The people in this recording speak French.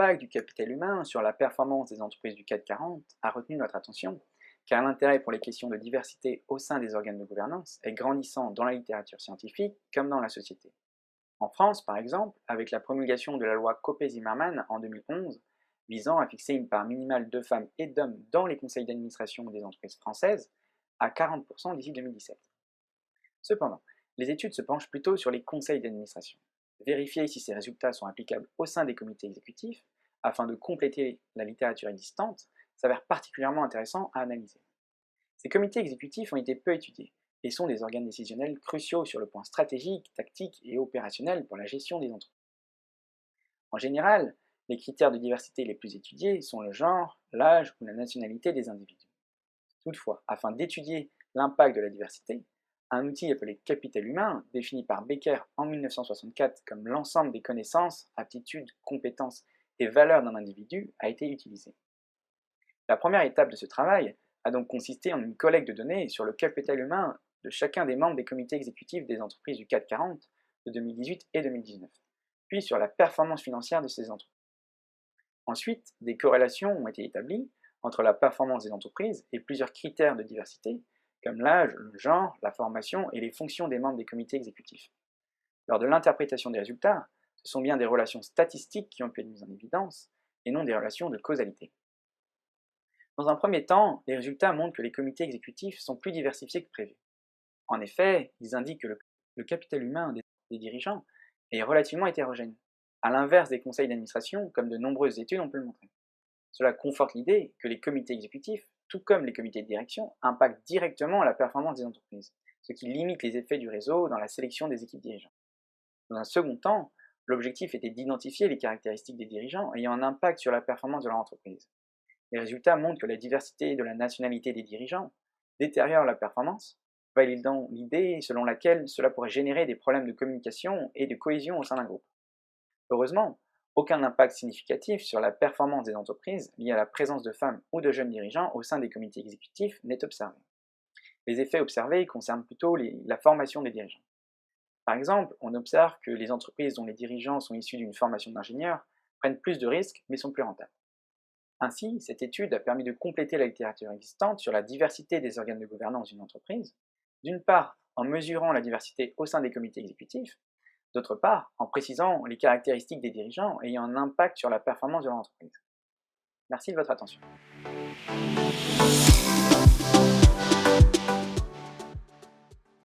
L'impact du capital humain sur la performance des entreprises du CAC 40 a retenu notre attention, car l'intérêt pour les questions de diversité au sein des organes de gouvernance est grandissant dans la littérature scientifique comme dans la société. En France, par exemple, avec la promulgation de la loi Copé-Zimmermann en 2011, visant à fixer une part minimale de femmes et d'hommes dans les conseils d'administration des entreprises françaises à 40% d'ici 2017. Cependant, les études se penchent plutôt sur les conseils d'administration. Vérifier si ces résultats sont applicables au sein des comités exécutifs, afin de compléter la littérature existante, s'avère particulièrement intéressant à analyser. Ces comités exécutifs ont été peu étudiés et sont des organes décisionnels cruciaux sur le point stratégique, tactique et opérationnel pour la gestion des entreprises. En général, les critères de diversité les plus étudiés sont le genre, l'âge ou la nationalité des individus. Toutefois, afin d'étudier l'impact de la diversité, un outil appelé capital humain, défini par Becker en 1964 comme l'ensemble des connaissances, aptitudes, compétences et valeurs d'un individu, a été utilisé. La première étape de ce travail a donc consisté en une collecte de données sur le capital humain de chacun des membres des comités exécutifs des entreprises du CAC 40 de 2018 et 2019, puis sur la performance financière de ces entreprises. Ensuite, des corrélations ont été établies entre la performance des entreprises et plusieurs critères de diversité, comme l'âge, le genre, la formation et les fonctions des membres des comités exécutifs. Lors de l'interprétation des résultats, ce sont bien des relations statistiques qui ont pu être mises en évidence, et non des relations de causalité. Dans un premier temps, les résultats montrent que les comités exécutifs sont plus diversifiés que prévu. En effet, ils indiquent que le capital humain des dirigeants est relativement hétérogène, à l'inverse des conseils d'administration, comme de nombreuses études ont pu le montrer. Cela conforte l'idée que les comités exécutifs, tout comme les comités de direction, impactent directement la performance des entreprises, ce qui limite les effets du réseau dans la sélection des équipes dirigeantes. Dans un second temps, l'objectif était d'identifier les caractéristiques des dirigeants ayant un impact sur la performance de leur entreprise. Les résultats montrent que la diversité de la nationalité des dirigeants détériore la performance, validant l'idée selon laquelle cela pourrait générer des problèmes de communication et de cohésion au sein d'un groupe. Heureusement, aucun impact significatif sur la performance des entreprises lié à la présence de femmes ou de jeunes dirigeants au sein des comités exécutifs n'est observé. Les effets observés concernent plutôt la formation des dirigeants. Par exemple, on observe que les entreprises dont les dirigeants sont issus d'une formation d'ingénieur prennent plus de risques mais sont plus rentables. Ainsi, cette étude a permis de compléter la littérature existante sur la diversité des organes de gouvernance d'une entreprise, d'une part en mesurant la diversité au sein des comités exécutifs, d'autre part en précisant les caractéristiques des dirigeants ayant un impact sur la performance de l'entreprise. Merci de votre attention.